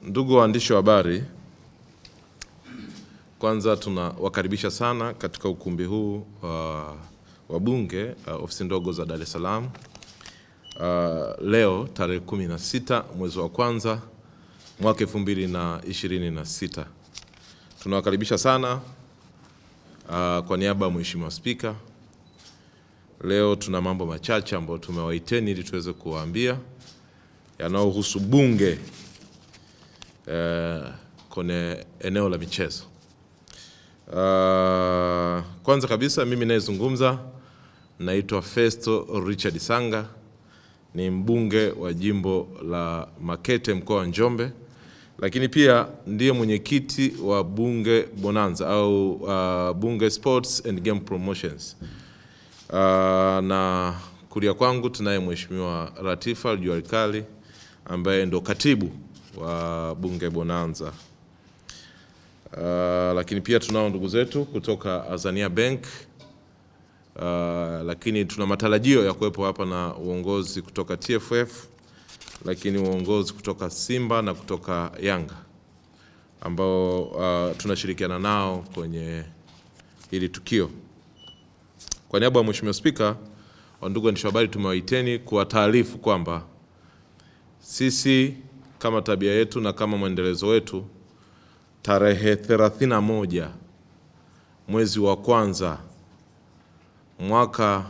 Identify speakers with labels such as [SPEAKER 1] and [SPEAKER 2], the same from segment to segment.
[SPEAKER 1] Ndugu waandishi wa habari, kwanza tunawakaribisha sana katika ukumbi huu wa Bunge, ofisi ndogo za Dar es Salaam. Leo tarehe 16 mwezi wa kwanza mwaka 2026. Tunawakaribisha sana kwa niaba ya Mheshimiwa Spika. Leo tuna mambo machache ambayo tumewaiteni ili tuweze kuwaambia yanayohusu Bunge kwenye eneo la michezo. Kwanza kabisa mimi nayezungumza naitwa Festo Richard Sanga, ni mbunge wa jimbo la Makete mkoa wa Njombe, lakini pia ndiye mwenyekiti wa Bunge Bonanza au Bunge Sports and Game Promotions. Na kulia kwangu tunaye Mheshimiwa Latifa Jualikali ambaye ndo katibu wa Bunge Bonanza. Lakini pia tunao ndugu zetu kutoka Azania Bank, lakini tuna matarajio ya kuwepo hapa na uongozi kutoka TFF, lakini uongozi kutoka Simba na kutoka Yanga ambao tunashirikiana nao kwenye hili tukio. Kwa niaba ya Mheshimiwa Spika, ndugu waandishi wa habari, tumewaiteni kuwataarifu kwamba sisi kama tabia yetu na kama mwendelezo wetu, tarehe 31 mwezi wa kwanza mwaka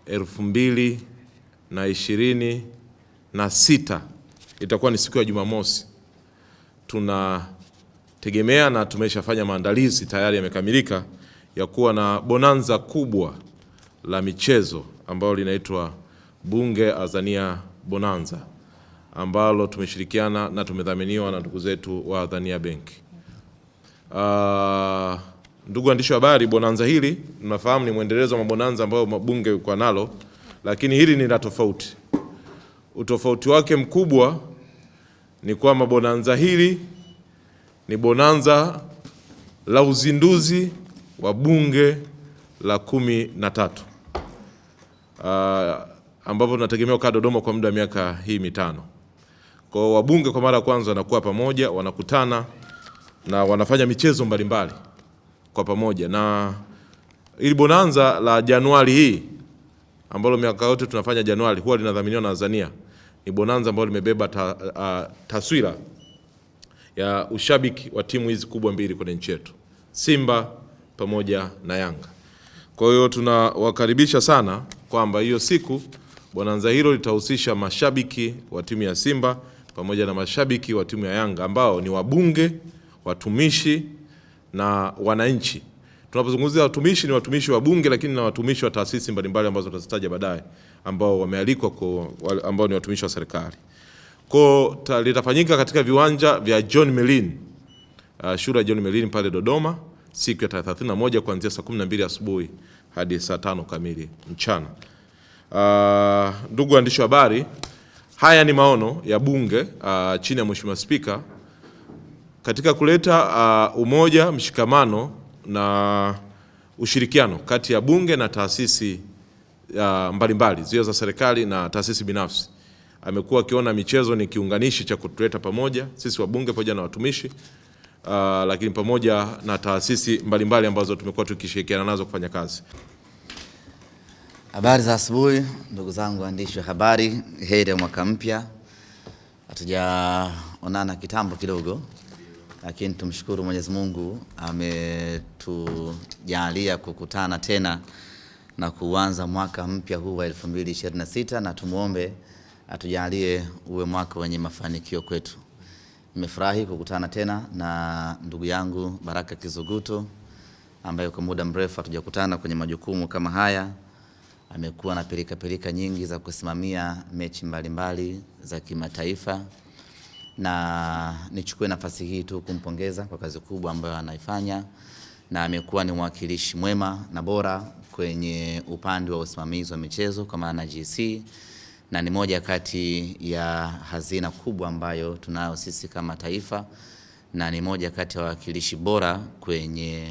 [SPEAKER 1] 2026 itakuwa ni siku ya Jumamosi. Tunategemea na tumeshafanya maandalizi tayari yamekamilika ya kuwa na bonanza kubwa la michezo ambalo linaitwa Bunge Azania Bonanza, ambalo tumeshirikiana na tumedhaminiwa na ndugu zetu wa Azania Bank. Ndugu waandishi wa habari, bonanza hili mnafahamu ni mwendelezo wa mabonanza ambayo mabunge kwa nalo, lakini hili ni la tofauti. Utofauti wake mkubwa ni kwamba bonanza hili ni bonanza la uzinduzi wa bunge la 13 ambapo tunategemea kukaa Dodoma kwa muda wa miaka hii mitano. Kwa wabunge kwa mara ya kwanza wanakuwa pamoja, wanakutana na wanafanya michezo mbalimbali kwa pamoja. Na ili bonanza la Januari hii ambalo miaka yote tunafanya Januari huwa linadhaminiwa na Azania, ni bonanza ambalo limebeba taswira ya ushabiki wa timu hizi kubwa mbili kwenye nchi yetu, Simba pamoja na Yanga. Kwa hiyo tunawakaribisha sana kwamba hiyo siku bonanza hilo litahusisha mashabiki wa timu ya Simba pamoja na mashabiki wa timu ya Yanga ambao ni wabunge, watumishi na wananchi. Tunapozungumzia watumishi, ni watumishi wa bunge, lakini na watumishi wa taasisi mbalimbali ambazo tutazitaja baadaye ambao wamealikwa ambao ni watumishi wa serikali. Kwa litafanyika katika viwanja vya John Merlin, shule ya John Merlin pale Dodoma, siku ya 31 kuanzia saa 12 asubuhi hadi saa 5 kamili mchana. Ndugu waandishi wa habari, haya ni maono ya bunge chini ya Mheshimiwa Spika katika kuleta umoja, mshikamano na ushirikiano kati ya bunge na taasisi mbalimbali ziwe za serikali na taasisi binafsi. Amekuwa akiona michezo ni kiunganishi cha kutuleta pamoja sisi wabunge pamoja na watumishi, lakini pamoja na taasisi mbalimbali ambazo tumekuwa tukishirikiana nazo kufanya kazi.
[SPEAKER 2] Habari za asubuhi ndugu zangu waandishi wa habari, heri ya mwaka mpya. Hatujaonana kitambo kidogo, lakini tumshukuru Mwenyezi Mungu ametujalia kukutana tena na kuanza mwaka mpya huu wa 2026, na tumuombe atujalie uwe mwaka wenye mafanikio kwetu. Nimefurahi kukutana tena na ndugu yangu Baraka Kizuguto ambaye kwa muda mrefu hatujakutana kwenye majukumu kama haya. Amekuwa na pilika nyingi za kusimamia mechi mbalimbali za kimataifa, na nichukue nafasi hii tu kumpongeza kwa kazi kubwa ambayo anaifanya, na amekuwa ni mwakilishi mwema na bora kwenye upande wa usimamizi wa michezo kwa maana GC, na ni moja kati ya hazina kubwa ambayo tunayo sisi kama taifa, na ni moja kati ya wawakilishi bora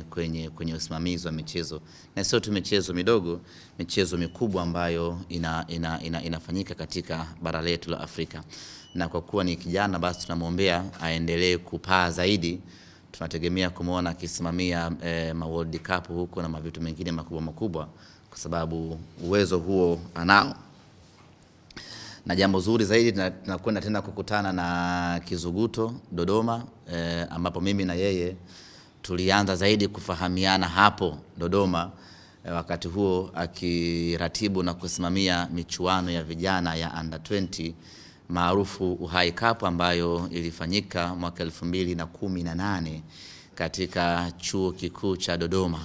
[SPEAKER 2] kwenye usimamizi wa michezo, na sio tu michezo midogo, michezo mikubwa ambayo inafanyika katika bara letu la Afrika. Na kwa kuwa ni kijana, basi tunamwombea aendelee kupaa zaidi. Tunategemea kumuona akisimamia ma World Cup huko na mavitu mengine makubwa, kwa sababu uwezo huo anao. Na jambo zuri zaidi, tunakwenda tena kukutana na Kizuguto Dodoma, ambapo mimi na yeye tulianza zaidi kufahamiana hapo Dodoma, wakati huo akiratibu na kusimamia michuano ya vijana ya under 20 maarufu Uhai Cup, ambayo ilifanyika mwaka 2018 katika chuo kikuu cha Dodoma,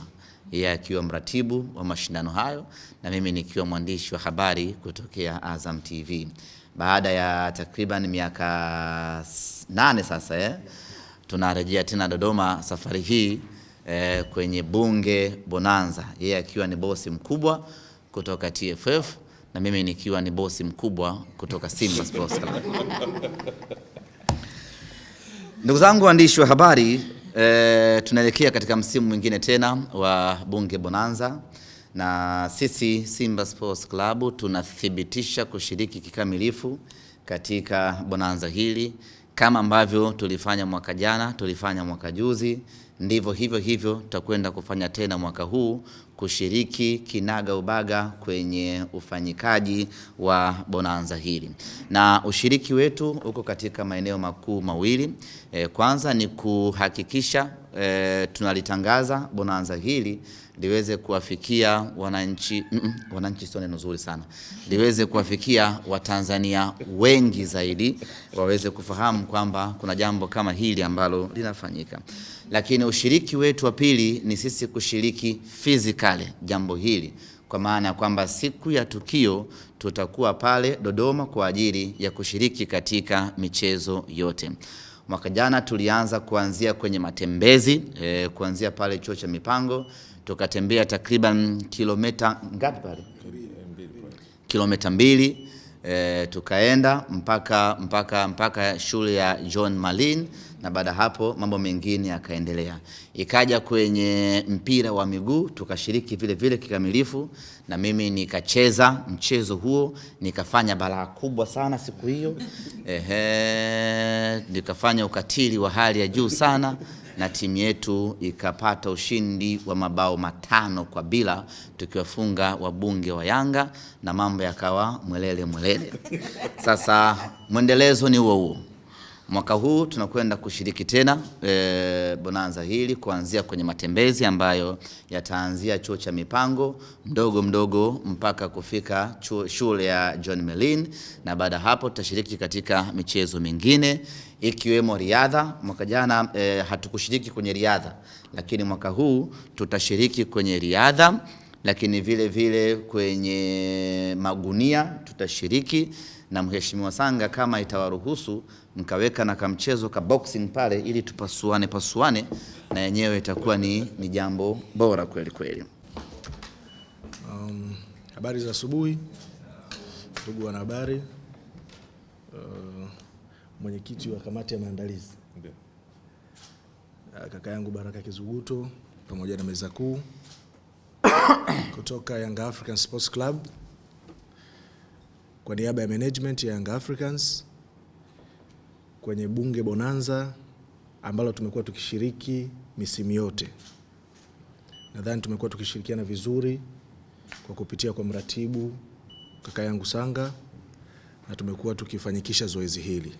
[SPEAKER 2] yeye akiwa mratibu wa mashindano hayo na mimi nikiwa mwandishi wa habari kutokea Azam TV. Baada ya takriban miaka 8 sasa, tunarejea tena Dodoma, safari hii kwenye Bunge Bonanza, yeye akiwa ni bosi mkubwa kutoka TFF na mimi nikiwa ni bosi mkubwa kutoka Simba Sports Club. Ndugu zangu waandishi wa habari, tunaelekea katika msimu mwingine tena wa Bunge Bonanza, na sisi Simba Sports Club tunathibitisha kushiriki kikamilifu katika bonanza hili. Kama ambavyo tulifanya mwaka jana, tulifanya mwaka juzi, ndivyo hivyo tutakwenda kufanya tena mwaka huu, kushiriki kinaga ubaga kwenye ufanyikaji wa bonanza hili. Na ushiriki wetu uko katika maeneo makuu mawili. Kwanza ni kuhakikisha tunalitangaza bonanza hili liweze kuwafikia wananchi, sio neno zuri sana, liweze kuwafikia Watanzania wengi zaidi, waweze kufahamu kwamba kuna jambo kama hili ambalo linafanyika. Lakini ushiriki wetu wa pili ni sisi kushiriki physically jambo hili, kwa maana ya kwamba siku ya tukio tutakuwa pale Dodoma kwa ajili ya kushiriki katika michezo yote. Mwaka jana tulianza kuanzia kwenye matembezi, kuanzia pale chuo cha mipango, tukatembea takriban kilomita ngapi pale? Kilomita 2, tukaenda mpaka shule ya John Malin, na baada hapo mambo mengine yakaendelea. Ikaja kwenye mpira wa miguu, tukashiriki vile kikamilifu, na mimi nikacheza mchezo huo, nikafanya balaa kubwa sana siku hiyo. Nikafanya ukatili wa hali ya juu sana, na timu yetu ikapata ushindi wa mabao 5-0 tukiwafunga wabunge wa Yanga, na mambo yakawa mwelele. Sasa mwendelezo ni huo. Mwaka huu tunakwenda kushiriki tena bonanza hili kuanzia kwenye matembezi ambayo yataanzia chuo cha mipango mdogo mpaka kufika shule ya John Melin, na baada hapo tutashiriki katika michezo mingine ikiwemo riadha. Mwaka jana hatukushiriki kwenye riadha, lakini mwaka huu tutashiriki kwenye riadha, lakini vile kwenye magunia tutashiriki, na Mheshimiwa Sanga kama itawaruhusu mkaweka na kamchezo ka boxing pale ili tupasuane, na yenyewe itakuwa ni jambo bora kweli.
[SPEAKER 3] Habari za asubuhi ndugu wanahabari. Mwenyekiti wa kamati ya maandalizi kaka yangu Baraka Kizuguto pamoja na meza kuu kutoka Young African Sports Club, kwa niaba ya management ya Young Africans kwenye Bunge Bonanza ambalo tumekuwa tukishiriki misimu yote. Nadhani tumekuwa tukishirikiana vizuri kwa kupitia kwa mratibu kaka yangu Sanga, na tumekuwa tukifanyikisha zoezi hili.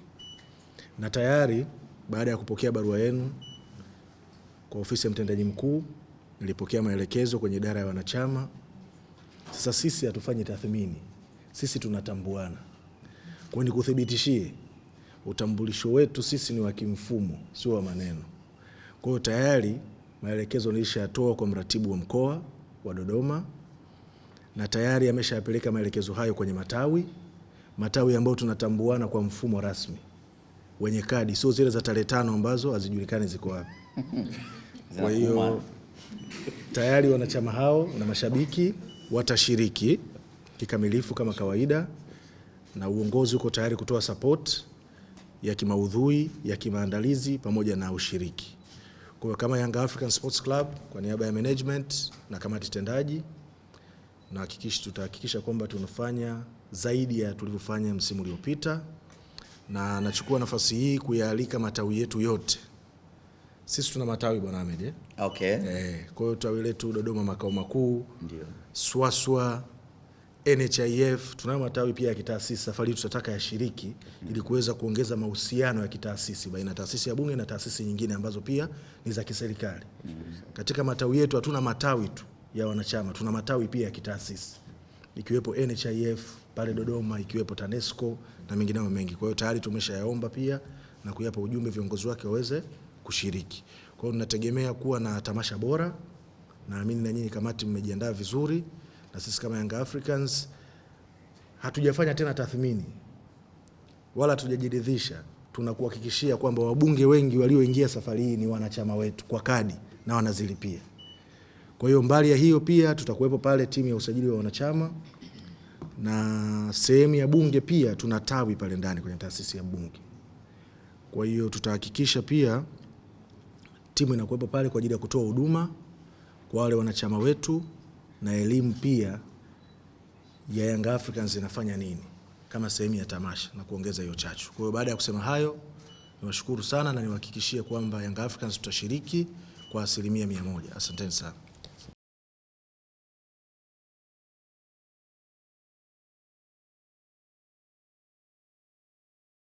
[SPEAKER 3] Na tayari baada ya kupokea barua yenu kwa ofisi ya mtendaji mkuu, nilipokea maelekezo kwenye idara ya wanachama. Sasa sisi hatufanyi tathmini, sisi tunatambuana. Kwa nikuthibitishie, utambulisho wetu sisi ni wa kimfumo, sio wa maneno. Kwa hiyo tayari maelekezo nilishatoa kwa mratibu wa mkoa wa Dodoma, na tayari ameshayapeleka maelekezo hayo kwenye matawi ambayo tunatambuana kwa mfumo rasmi, wenye kadi, sio zile za tarehe 5 ambazo hazijulikani ziko wapi. Kwa hiyo tayari wanachama hao na mashabiki watashiriki kikamilifu kama kawaida, na uongozi uko tayari kutoa support ya kimaudhui, ya kimaandalizi pamoja na ushiriki. Kwa hiyo kama Young African Sports Club, kwa niaba ya management na kamati tendaji, na tutahakikisha kwamba tunafanya zaidi ya tulivyofanya msimu uliopita, na nachukua nafasi hii kuyaalika matawi yetu yote. Sisi tuna matawi Bwana Ahmed,
[SPEAKER 2] Okay.
[SPEAKER 3] Kwa hiyo tawi letu Dodoma makao makuu,
[SPEAKER 2] ndio
[SPEAKER 3] Swaswa, NHIF, tunayo matawi pia ya kitaasisi. Safari hii tutataka yashiriki ili kuweza kuongeza mahusiano ya kitaasisi baina ya taasisi ya Bunge na taasisi nyingine ambazo pia ni za kiserikali. Katika matawi yetu hatuna matawi tu ya wanachama, tuna matawi pia ya kitaasisi, ikiwepo NHIF pale Dodoma, ikiwepo TANESCO na mengineo mengi. Kwa hiyo tayari tumeshayaomba pia na kuyapa ujumbe viongozi wake waweze kushiriki. Kwa hiyo tunategemea kuwa na tamasha bora. Naamini na nyinyi kamati mmejiandaa vizuri, na sisi kama Young Africans hatujafanya tena tathmini wala hatujajiridhisha. Tunakuhakikishia kwamba wabunge wengi walioingia safari hii ni wanachama wetu kwa kadi na wanazilipia. Kwa hiyo mbali ya hiyo pia tutakuwepo pale timu ya usajili wa wanachama, na sehemu ya bunge pia tuna tawi pale ndani kwenye taasisi ya bunge. Kwa hiyo tutahakikisha pia timu inakuwepo pale kwa ajili ya kutoa huduma kwa wale wanachama wetu na elimu pia ya Young Africans inafanya nini kama sehemu ya tamasha na kuongeza hiyo chachu. Kwa hiyo baada ya kusema hayo, niwashukuru sana na niwahakikishie kwamba Young Africans tutashiriki kwa 100%. Asanteni sana.